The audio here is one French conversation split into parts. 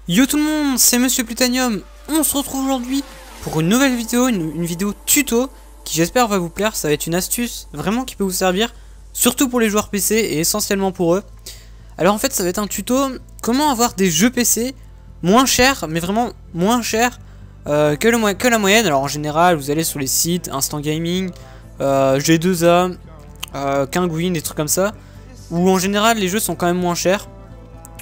Yo tout le monde, c'est Monsieur Plutanium. On se retrouve aujourd'hui pour une nouvelle vidéo, une vidéo tuto qui j'espère va vous plaire. Ça va être une astuce vraiment qui peut vous servir, surtout pour les joueurs PC et essentiellement pour eux. Alors en fait ça va être un tuto comment avoir des jeux PC moins chers, mais vraiment moins chers que la moyenne. Alors en général vous allez sur les sites Instant Gaming, G2A, Kinguin, des trucs comme ça, où en général les jeux sont quand même moins chers.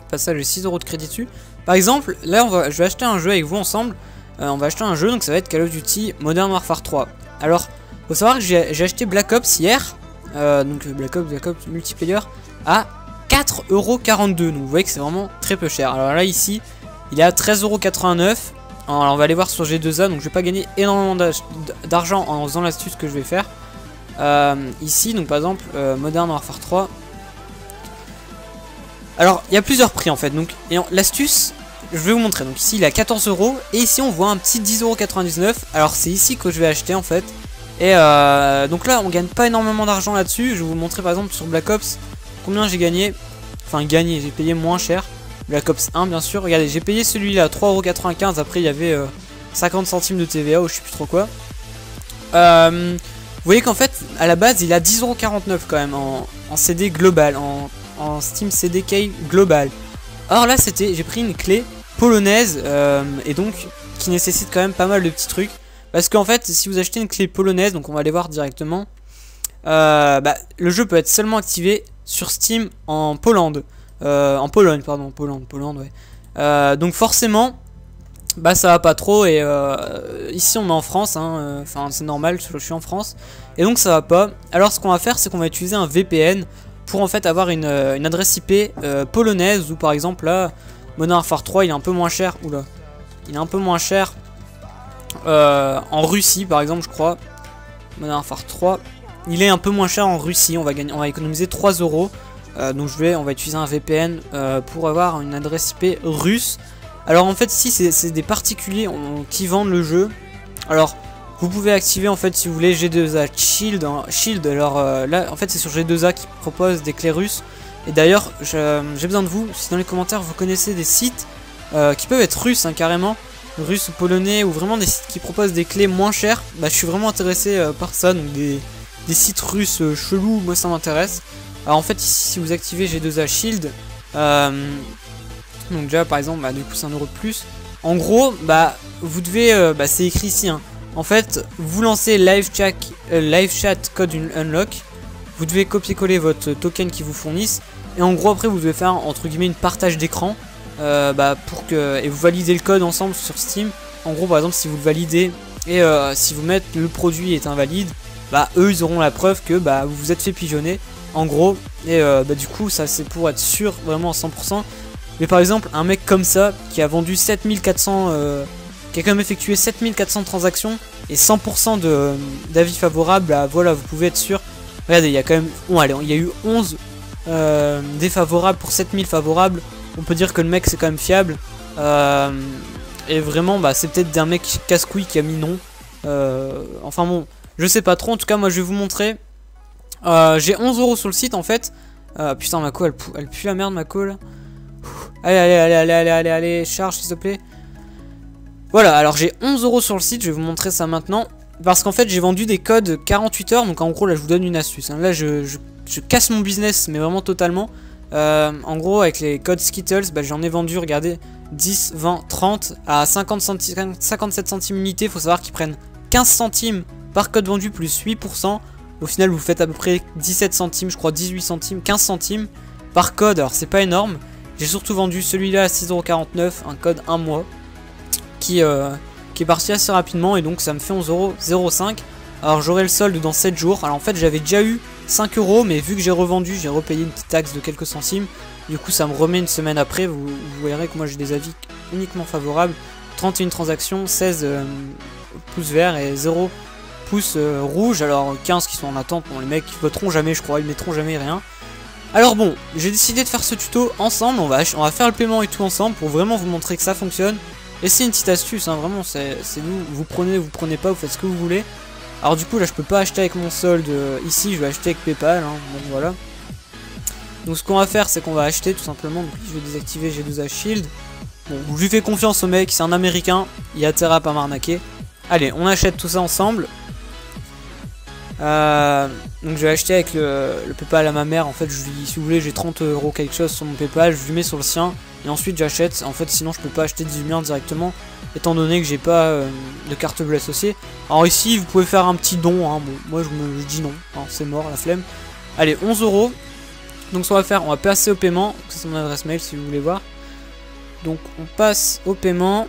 Pas ça, j'ai 6 € de crédit dessus. Par exemple, là je vais acheter un jeu avec vous ensemble. On va acheter un jeu, donc ça va être Call of Duty Modern Warfare 3. Alors, faut savoir que j'ai acheté Black Ops hier. Donc Black Ops multiplayer à 4,42 €. Donc vous voyez que c'est vraiment très peu cher. Alors là ici, il est à 13,89 €. Alors on va aller voir sur G2A. Donc je vais pas gagner énormément d'argent en faisant l'astuce que je vais faire. Ici, donc par exemple, Modern Warfare 3. Alors, il y a plusieurs prix en fait, donc l'astuce, je vais vous montrer. Donc ici, il est à 14 € et ici, on voit un petit 10,99 €. Alors, c'est ici que je vais acheter en fait. Et donc là, on gagne pas énormément d'argent là-dessus. Je vais vous montrer par exemple sur Black Ops combien j'ai gagné. Enfin, gagné, j'ai payé moins cher. Black Ops 1, bien sûr. Regardez, j'ai payé celui-là à 3,95 €. Après, il y avait 50 centimes de TVA ou je sais plus trop quoi. Vous voyez qu'en fait, à la base, il a 10,49 € quand même en CD global, en Steam CDK global. Or là j'ai pris une clé polonaise et donc qui nécessite quand même pas mal de petits trucs, parce qu'en fait si vous achetez une clé polonaise, donc on va aller voir directement, le jeu peut être seulement activé sur Steam en Pologne, Pologne ouais. Donc forcément ça va pas trop, et ici on est en France, enfin c'est normal, je suis en France, et donc ça va pas. Alors ce qu'on va faire, c'est qu'on va utiliser un VPN pour en fait avoir une adresse IP polonaise, ou par exemple là Modern Warfare 3 il est un peu moins cher. Oula, il est un peu moins cher en Russie par exemple, je crois. Modern Warfare 3 il est un peu moins cher en Russie. On va économiser 3 €. Donc on va utiliser un VPN pour avoir une adresse IP russe. Alors en fait ici c'est des particuliers qui vendent le jeu. Alors vous pouvez activer en fait si vous voulez G2A Shield. Alors là en fait c'est sur G2A qui propose des clés russes. Et d'ailleurs j'ai besoin de vous, si dans les commentaires vous connaissez des sites qui peuvent être russes carrément, russes ou polonais, ou vraiment des sites qui proposent des clés moins chères, je suis vraiment intéressé par ça. Donc des sites russes chelous, moi ça m'intéresse. Alors en fait ici si vous activez G2A Shield, donc déjà par exemple du coup c'est 1 € de plus. En gros vous devez, c'est écrit ici en fait, vous lancez live chat code unlock. Vous devez copier-coller votre token qui vous fournissent. Et en gros après vous devez faire entre guillemets une partage d'écran pour que, et vous validez le code ensemble sur Steam. En gros par exemple si vous le validez et si vous mettez le produit est invalide, eux ils auront la preuve que vous vous êtes fait pigeonner en gros. Et du coup ça c'est pour être sûr vraiment à 100%. Mais par exemple un mec comme ça qui a vendu 7400 qui a quand même effectué 7400 transactions et 100% d'avis favorables, voilà, vous pouvez être sûr. Regardez, il y a quand même, il y a eu 11 défavorables pour 7000 favorables. On peut dire que le mec c'est quand même fiable. Et vraiment c'est peut-être d'un mec casse-couille qui a mis non. Enfin bon, je sais pas trop. En tout cas moi je vais vous montrer. J'ai 11 € sur le site en fait. Putain ma co elle pue la merde, ma co là. Allez, charge s'il te plaît. Voilà, alors j'ai 11 € sur le site, je vais vous montrer ça maintenant. Parce qu'en fait j'ai vendu des codes 48 heures, donc en gros là je vous donne une astuce. Là je casse mon business, mais vraiment totalement. En gros avec les codes Skittles, j'en ai vendu, regardez, 10, 20, 30 à 57 centimes unité. Faut savoir qu'ils prennent 15 centimes par code vendu plus 8%. Au final vous faites à peu près 17 centimes, je crois 18 centimes, 15 centimes par code. Alors c'est pas énorme. J'ai surtout vendu celui-là à 6,49 €, un code 1 mois. Qui est parti assez rapidement, et donc ça me fait 11,05 €. Alors j'aurai le solde dans 7 jours. Alors en fait j'avais déjà eu 5 €, mais vu que j'ai revendu, j'ai repayé une petite taxe de quelques centimes. Du coup ça me remet une semaine après. Vous verrez que moi j'ai des avis uniquement favorables. 31 transactions, 16 pouces verts et 0 pouces rouges. Alors 15 qui sont en attente. Bon, les mecs ils voteront jamais, je crois, ils mettront jamais rien. Alors bon, j'ai décidé de faire ce tuto ensemble. On va faire le paiement et tout ensemble pour vraiment vous montrer que ça fonctionne. Et c'est une petite astuce, vraiment, c'est vous prenez pas, vous faites ce que vous voulez. Alors du coup là je peux pas acheter avec mon solde ici, je vais acheter avec Paypal, donc voilà. Donc ce qu'on va faire c'est qu'on va acheter tout simplement. Donc je vais désactiver G2A Shield. Bon, je lui fais confiance au mec, c'est un américain, il a intérêt à pas m'arnaquer. Allez, on achète tout ça ensemble. Donc je vais acheter avec le PayPal à ma mère. En fait, si vous voulez, j'ai 30 € quelque chose sur mon PayPal, je lui mets sur le sien. Et ensuite j'achète. En fait, sinon je peux pas acheter 18 000 directement, étant donné que j'ai pas de carte bleue associée. Alors ici, vous pouvez faire un petit don, hein. Bon, moi je dis non, hein, c'est mort, la flemme. Allez, 11 €. Donc ce qu'on va faire, on va passer au paiement. C'est mon adresse mail si vous voulez voir. Donc on passe au paiement.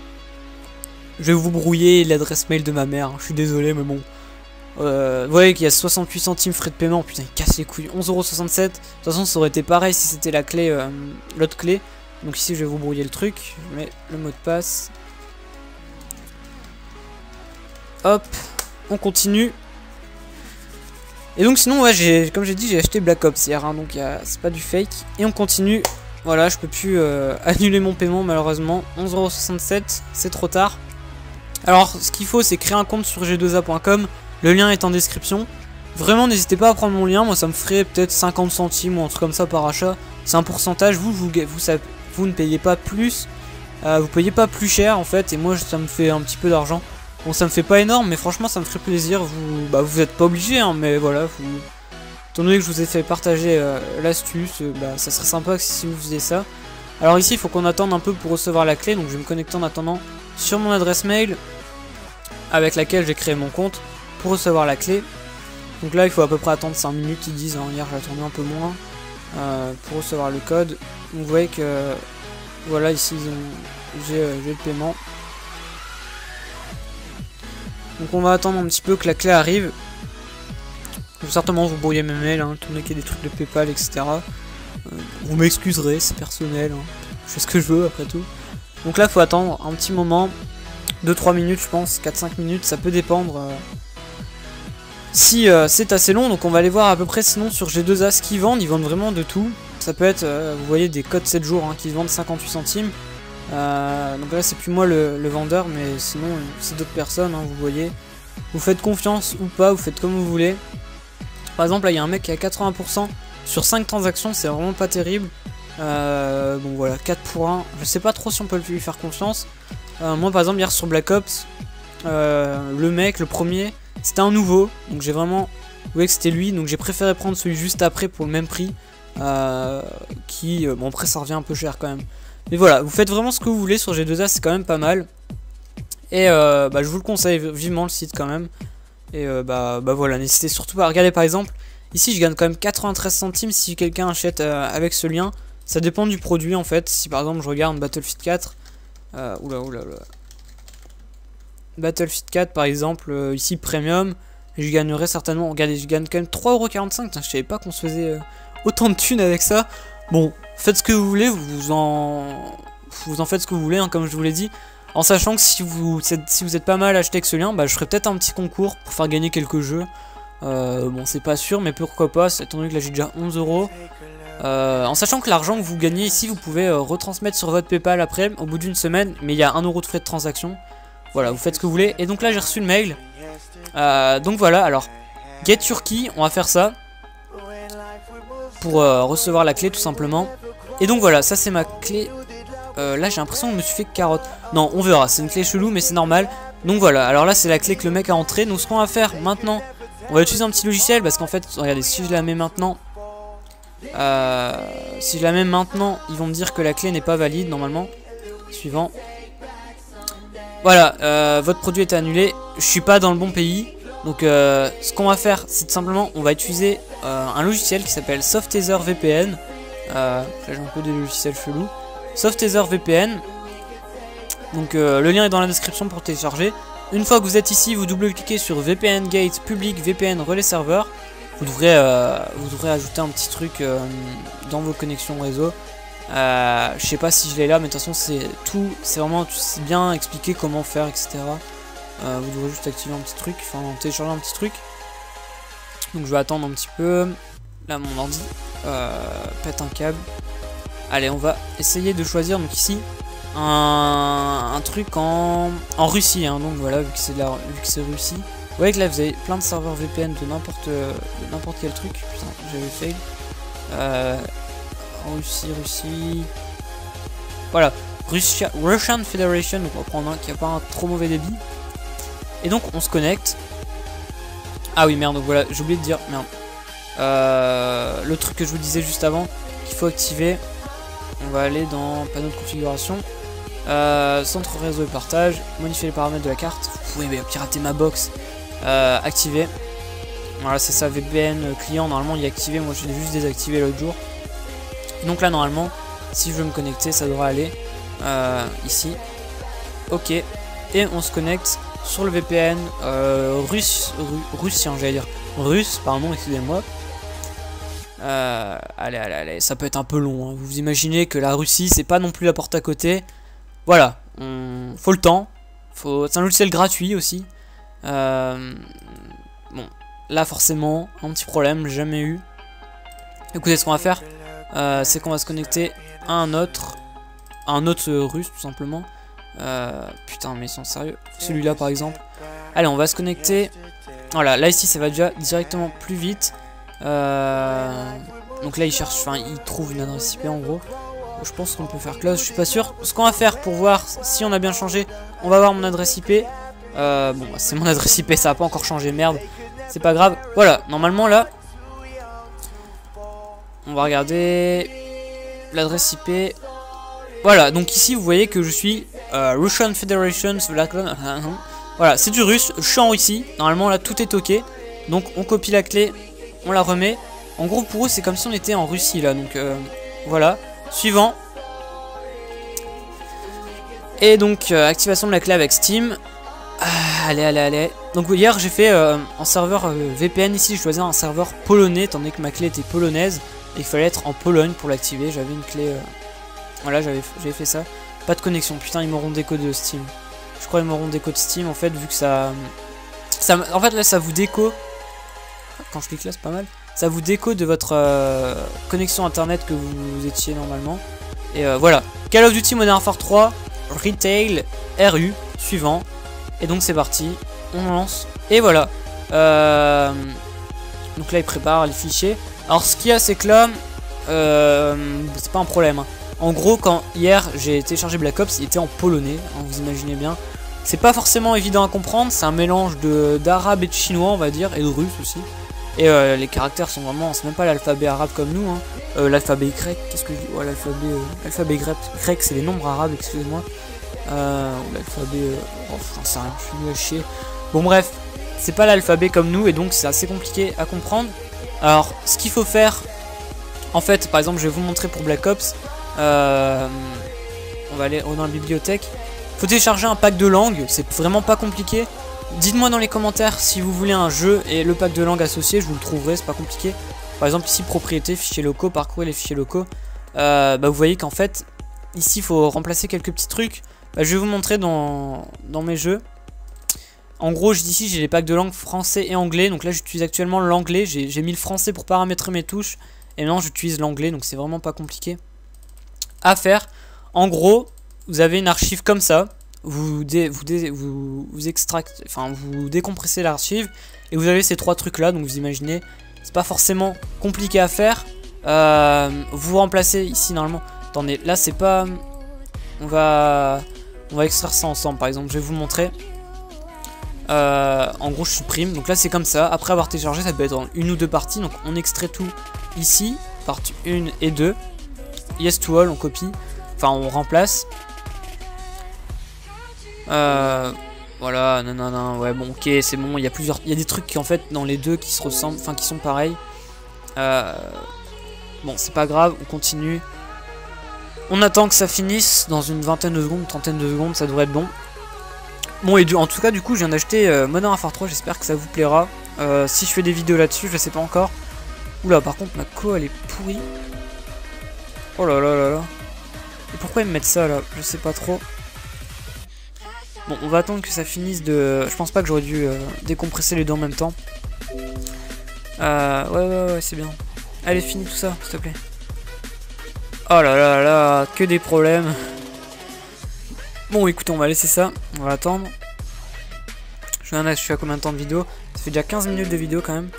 Je vais vous brouiller l'adresse mail de ma mère, hein. Je suis désolé, mais bon. Vous voyez qu'il y a 68 centimes frais de paiement. Putain, il casse les couilles. 11,67 €. De toute façon, ça aurait été pareil si c'était la clé, l'autre clé. Donc ici, je vais vous brouiller le truc. Je mets le mot de passe. Hop, on continue. Et donc sinon, ouais, comme j'ai dit, j'ai acheté Black Ops hier, hein, donc c'est pas du fake. Et on continue. Voilà, je peux plus annuler mon paiement malheureusement. 11,67 €, c'est trop tard. Alors, ce qu'il faut, c'est créer un compte sur g2a.com. Le lien est en description. Vraiment, n'hésitez pas à prendre mon lien. Moi, ça me ferait peut-être 50 centimes ou un truc comme ça par achat. C'est un pourcentage. Vous ne payez pas plus. Vous payez pas plus cher en fait. Et moi, ça me fait un petit peu d'argent. Bon, ça me fait pas énorme, mais franchement, ça me ferait plaisir. Vous êtes pas obligé, hein, mais voilà. Étant donné que je vous ai fait partager l'astuce, ça serait sympa si vous faisiez ça. Alors ici, il faut qu'on attende un peu pour recevoir la clé. Donc, je vais me connecter en attendant sur mon adresse mail avec laquelle j'ai créé mon compte pour recevoir la clé. Donc là il faut à peu près attendre 5 minutes, ils disent, hein. Hier j'ai attendu un peu moins pour recevoir le code. Donc vous voyez que voilà, ici j'ai le paiement. Donc on va attendre un petit peu que la clé arrive. Donc, certainement vous brouillez mes mails, hein, étant donné qu'il y a des trucs de PayPal, etc. Vous m'excuserez, c'est personnel, hein. Je fais ce que je veux après tout. Donc là il faut attendre un petit moment, 2-3 minutes je pense, 4-5 minutes, ça peut dépendre si c'est assez long. Donc on va aller voir à peu près sinon sur G2A ce qu'ils vendent. Ils vendent vraiment de tout. Ça peut être, vous voyez, des codes 7 jours, hein, qui vendent 58 centimes. Donc là c'est plus moi le vendeur, mais sinon c'est d'autres personnes, hein, vous voyez. Vous faites confiance ou pas, vous faites comme vous voulez. Par exemple là il y a un mec qui a 80% sur 5 transactions, c'est vraiment pas terrible. Bon voilà, 4 pour 1. Je sais pas trop si on peut lui faire confiance. Moi par exemple hier sur Black Ops, le mec, le premier, c'était un nouveau, donc j'ai vraiment, vous voyez que c'était lui, donc j'ai préféré prendre celui juste après pour le même prix, bon après ça revient un peu cher quand même. Mais voilà, vous faites vraiment ce que vous voulez sur G2A, c'est quand même pas mal. Et je vous le conseille vivement le site quand même. Et voilà, n'hésitez surtout pas à regarder par exemple, ici je gagne quand même 93 centimes si quelqu'un achète avec ce lien. Ça dépend du produit en fait, si par exemple je regarde Battlefield 4, Battlefield 4 par exemple, ici Premium, je gagnerais certainement, regardez, je gagne quand même 3,45 €, je savais pas qu'on se faisait autant de thunes avec ça. Bon, faites ce que vous voulez, vous en faites ce que vous voulez, hein, comme je vous l'ai dit, en sachant que si vous êtes pas mal acheté avec ce lien, je ferai peut-être un petit concours pour faire gagner quelques jeux. Bon, c'est pas sûr, mais pourquoi pas, étant donné que là j'ai déjà 11 €. En sachant que l'argent que vous gagnez ici, vous pouvez retransmettre sur votre PayPal après, au bout d'une semaine, mais il y a 1 € de frais de transaction. Voilà, vous faites ce que vous voulez. Et donc là, j'ai reçu le mail. Donc voilà, alors, get your key, on va faire ça. Pour recevoir la clé, tout simplement. Et donc voilà, ça c'est ma clé. Là, j'ai l'impression que je me suis fait carotte. Non, on verra, c'est une clé chelou, mais c'est normal. Donc voilà, alors là, c'est la clé que le mec a entrée. Donc ce qu'on va faire maintenant, on va utiliser un petit logiciel. Parce qu'en fait, regardez, si je la mets maintenant... si je la mets maintenant, ils vont me dire que la clé n'est pas valide, normalement. Suivant. Voilà, votre produit est annulé. Je suis pas dans le bon pays. Donc ce qu'on va faire, c'est tout simplement, on va utiliser un logiciel qui s'appelle Softaser VPN. J'ai un peu des logiciels chelous. Softaser VPN. Donc le lien est dans la description pour télécharger. Une fois que vous êtes ici, vous double-cliquez sur VPN Gate Public VPN Relais Serveur. Vous devrez ajouter un petit truc dans vos connexions réseau. Je sais pas si je l'ai là, mais de toute façon c'est vraiment bien expliqué comment faire, etc. Vous devrez juste activer un petit truc, enfin télécharger un petit truc. Donc je vais attendre un petit peu. Là mon ordi pète un câble. Allez, on va essayer de choisir donc ici un truc en Russie, hein. Donc voilà, vu que c'est Russie. Vous voyez que là vous avez plein de serveurs VPN de n'importe quel truc. Putain, j'avais fail. Russie. Voilà. Russian Federation, donc on va prendre un qui a pas un trop mauvais débit. Et donc on se connecte. Ah oui merde, donc voilà, j'ai oublié de dire, merde. Le truc que je vous disais juste avant, qu'il faut activer. On va aller dans panneau de configuration. Centre réseau et partage. Modifier les paramètres de la carte. Vous pouvez pirater ma box. Activer. Voilà, c'est ça, VPN client. Normalement il est activé, moi je l'ai juste désactivé l'autre jour. Donc là normalement, si je veux me connecter, ça devrait aller. Ici. Ok. Et on se connecte sur le VPN russien, j'allais dire. Russe, pardon, excusez-moi. Allez, ça peut être un peu long. Hein. Vous imaginez que la Russie, c'est pas non plus la porte à côté. Voilà, faut le temps. C'est un logiciel gratuit aussi. Bon, là forcément, un petit problème, jamais eu. Écoutez, ce qu'on va faire, c'est qu'on va se connecter à un autre russe, tout simplement. Putain, mais ils sont sérieux. Celui-là, par exemple. Allez, on va se connecter. Voilà, là ici, ça va déjà directement plus vite. Donc là, il cherche, enfin, il trouve une adresse IP en gros. Je pense qu'on peut faire close, je suis pas sûr. Ce qu'on va faire pour voir si on a bien changé, on va voir mon adresse IP. Bon, c'est mon adresse IP, ça a pas encore changé, merde. C'est pas grave. Voilà, normalement là, on va regarder l'adresse IP. Voilà, donc ici vous voyez que je suis Russian Federation. Voilà, c'est du russe, je suis en Russie. Normalement là tout est ok. Donc on copie la clé, on la remet. En gros pour eux c'est comme si on était en Russie là. Donc voilà. Suivant. Et donc activation de la clé avec Steam. Allez. Donc hier j'ai fait en serveur VPN ici, je choisis un serveur polonais étant donné que ma clé était polonaise et il fallait être en Pologne pour l'activer. J'avais une clé. Voilà, j'avais fait ça. Pas de connexion. Putain, ils m'auront des codes de Steam. Je crois qu'ils m'auront des codes Steam en fait, vu que ça. En fait là ça vous déco. Quand je clique là c'est pas mal. Ça vous déco de votre connexion internet que vous étiez normalement. Et voilà. Call of Duty Modern Warfare 3 Retail RU suivant. Et donc c'est parti. On lance. Et voilà. Donc là il prépare les fichiers. Alors ce qu'il y a c'est que là c'est pas un problème. Hein. En gros quand hier j'ai téléchargé Black Ops, il était en polonais. Hein, vous imaginez bien. C'est pas forcément évident à comprendre. C'est un mélange d'arabe et de chinois on va dire. Et de russe aussi. Et les caractères sont vraiment, c'est même pas l'alphabet arabe comme nous, hein. L'alphabet grec, qu'est-ce que je dis? Ouais, l'alphabet grec, c'est les nombres arabes, excusez-moi. L'alphabet, j'en sais rien, je suis nul à chier. Bon bref, c'est pas l'alphabet comme nous et donc c'est assez compliqué à comprendre. Alors, ce qu'il faut faire, en fait, par exemple, je vais vous montrer pour Black Ops. On va aller dans la bibliothèque. Faut télécharger un pack de langues, c'est vraiment pas compliqué. Dites-moi dans les commentaires si vous voulez un jeu et le pack de langue associé, je vous le trouverai, c'est pas compliqué. Par exemple ici propriété, fichiers locaux, parcourir les fichiers locaux. Vous voyez qu'en fait, ici il faut remplacer quelques petits trucs. Je vais vous montrer dans mes jeux. En gros ici j'ai les packs de langue français et anglais. Donc là j'utilise actuellement l'anglais, j'ai mis le français pour paramétrer mes touches. Et maintenant j'utilise l'anglais, donc c'est vraiment pas compliqué à faire. En gros, vous avez une archive comme ça. Vous extractez, enfin vous décompressez l'archive et vous avez ces trois trucs là. Donc vous imaginez, c'est pas forcément compliqué à faire. Vous remplacez ici normalement. Attendez, là c'est pas. On va extraire ça ensemble. Par exemple, je vais vous montrer. En gros, je supprime. Donc là c'est comme ça. Après avoir téléchargé, ça peut être en une ou deux parties. Donc on extrait tout ici, partie 1 et 2. Yes to all, on copie. Enfin, on remplace. Voilà, non, ouais, bon, ok, c'est bon. Il y a des trucs qui en fait dans les deux qui se ressemblent, enfin qui sont pareils. Bon, c'est pas grave, on continue. On attend que ça finisse dans une vingtaine de secondes, trentaine de secondes, ça devrait être bon. Bon, et en tout cas, du coup, je viens d'acheter Modern Warfare 3, j'espère que ça vous plaira. Si je fais des vidéos là-dessus, je sais pas encore. Oula, par contre, ma co elle est pourrie. Oh là là là là. Et pourquoi ils me mettent ça là? Je sais pas trop. Bon, on va attendre que ça finisse de... Je pense pas que j'aurais dû décompresser les deux en même temps. Ouais, c'est bien. Allez, finis tout ça, s'il te plaît. Oh là là là, que des problèmes. Bon, écoutez, on va laisser ça. On va attendre. Je suis à combien de temps de vidéo? Ça fait déjà 15 minutes de vidéo quand même.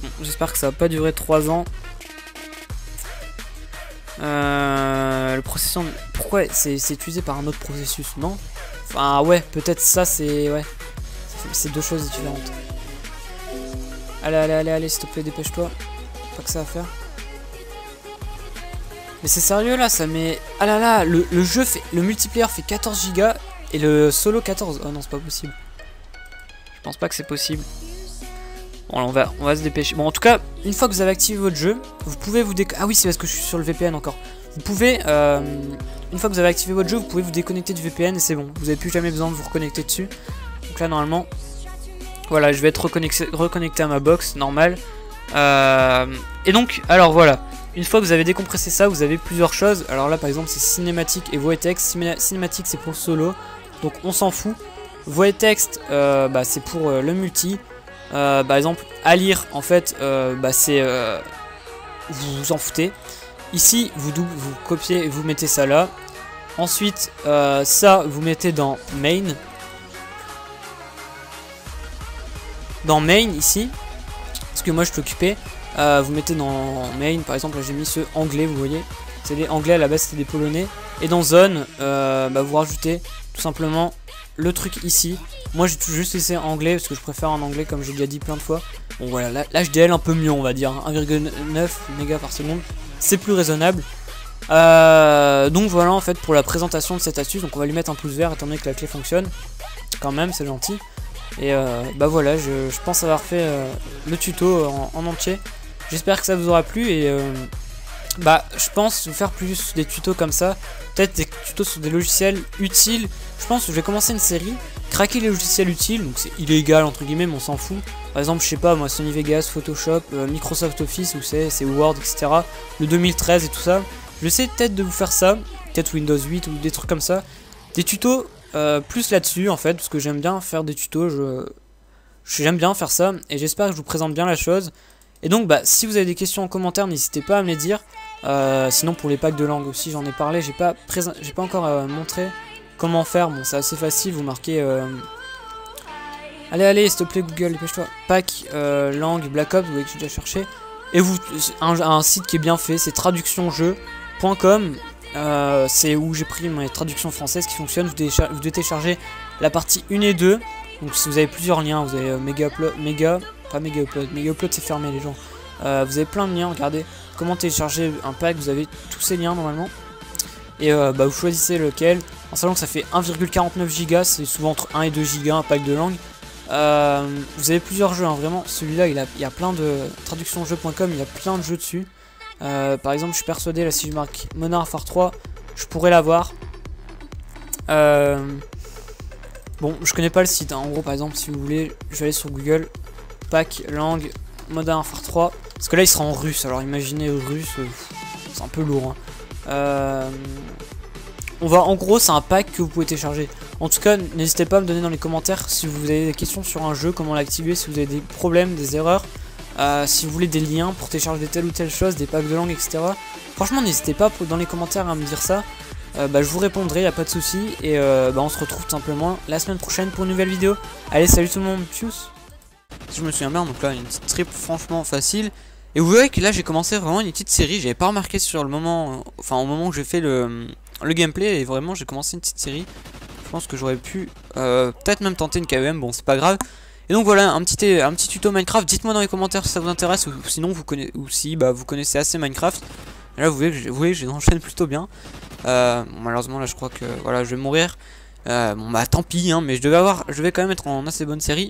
Bon, j'espère que ça va pas durer 3 ans. Le processus... Pourquoi c'est utilisé par un autre processus, non? Enfin ouais, peut-être ça c'est... Ouais. C'est deux choses différentes. Allez, s'il te plaît, dépêche-toi. Pas que ça à faire. Mais c'est sérieux là, ça met... Ah là là, le jeu fait... Le multiplayer fait 14 Go et le solo 14. Oh non, c'est pas possible. Je pense pas que c'est possible. Bon, on va se dépêcher. Bon, en tout cas, une fois que vous avez activé votre jeu, vous pouvez vous Ah oui, c'est parce que je suis sur le VPN encore. Vous pouvez, une fois que vous avez activé votre jeu, vous pouvez vous déconnecter du VPN et c'est bon. Vous n'avez plus jamais besoin de vous reconnecter dessus. Donc là, normalement, voilà, je vais être reconnecté à ma box, normal. Et donc, alors voilà. Une fois que vous avez décompressé ça, vous avez plusieurs choses. Alors là, par exemple, c'est cinématique et voix et texte. Cinématique, c'est pour le solo, donc on s'en fout. Voix et texte, bah, c'est pour le multi. Par exemple, à lire, en fait, c'est... vous vous en foutez. Ici, vous copiez et vous mettez ça là. Ensuite, ça, vous mettez dans main. Dans main, ici. Parce que moi, je suis occupé. Vous mettez dans main, par exemple, là j'ai mis ce anglais, vous voyez. C'est des anglais, à la base c'était des polonais. Et dans zone, vous rajoutez tout simplement le truc ici. Moi j'ai juste laissé anglais parce que je préfère en anglais comme j'ai déjà dit plein de fois. Bon voilà, l'HDL un peu mieux on va dire, 1,9 mégas par seconde. C'est plus raisonnable. Donc voilà en fait pour la présentation de cette astuce. Donc on va lui mettre un pouce vert étant donné que la clé fonctionne. Quand même, c'est gentil. Et bah voilà, je pense avoir fait le tuto en entier. J'espère que ça vous aura plu et bah je pense vous faire plus des tutos comme ça. Peut-être des tutos sur des logiciels utiles. Je pense que je vais commencer une série. Craquer les logiciels utiles, donc c'est illégal entre guillemets mais on s'en fout. Par exemple je sais pas moi, Sony Vegas, Photoshop, Microsoft Office, où c'est Word, etc. Le 2013 et tout ça. Je vais essayer peut-être de vous faire ça. Peut-être Windows 8 ou des trucs comme ça. Des tutos plus là-dessus en fait, parce que j'aime bien faire des tutos, j'aime bien faire ça, et j'espère que je vous présente bien la chose. Et donc bah si vous avez des questions en commentaire, n'hésitez pas à me les dire. Sinon pour les packs de langue aussi j'en ai parlé, j'ai pas encore montré comment faire. Bon c'est assez facile, vous marquez allez s'il te plaît Google, dépêche-toi, pack langue Black Ops, vous voyez que j'ai déjà cherché. Et vous un site qui est bien fait, c'est traductionjeu.com. C'est où j'ai pris mes traductions françaises qui fonctionnent. Vous devez télécharger la partie 1 et 2. Donc si vous avez plusieurs liens, vous avez Mega Upload c'est fermé les gens. Vous avez plein de liens, regardez comment télécharger un pack, vous avez tous ces liens normalement. Et bah, vous choisissez lequel, en sachant que ça fait 1,49 Go, c'est souvent entre 1 et 2 Go un pack de langue. Vous avez plusieurs jeux, hein, vraiment, celui-là il y a plein de traductionjeu.com, il y a plein de jeux dessus. Par exemple je suis persuadé là si je marque Modern Warfare 3 je pourrais l'avoir. Bon je connais pas le site hein. En gros par exemple si vous voulez je vais aller sur Google, pack langue Modern Warfare 3, parce que là il sera en russe, alors imaginez russe, c'est un peu lourd hein. En gros c'est un pack que vous pouvez télécharger. En tout cas n'hésitez pas à me donner dans les commentaires si vous avez des questions sur un jeu, comment l'activer, si vous avez des problèmes, des erreurs. Si vous voulez des liens pour télécharger telle ou telle chose, des packs de langue, etc. Franchement, n'hésitez pas dans les commentaires à me dire ça. Bah, je vous répondrai, y a pas de souci. Et bah, on se retrouve tout simplement la semaine prochaine pour une nouvelle vidéo. Allez, salut tout le monde, tchuss. Si je me souviens bien, donc là, une petite trip franchement facile. Et vous voyez que là, j'ai commencé vraiment une petite série. J'avais pas remarqué sur le moment, enfin au moment où j'ai fait le gameplay. Et vraiment, j'ai commencé une petite série. Je pense que j'aurais pu peut-être même tenter une KEM. Bon, c'est pas grave. Et donc voilà un petit tuto Minecraft. Dites-moi dans les commentaires si ça vous intéresse ou sinon vous connaissez, ou si bah, vous connaissez assez Minecraft. Et là vous voyez que j'enchaîne plutôt bien. Bon, malheureusement là je crois que voilà je vais mourir. Bon bah tant pis hein, mais je vais quand même être en assez bonne série.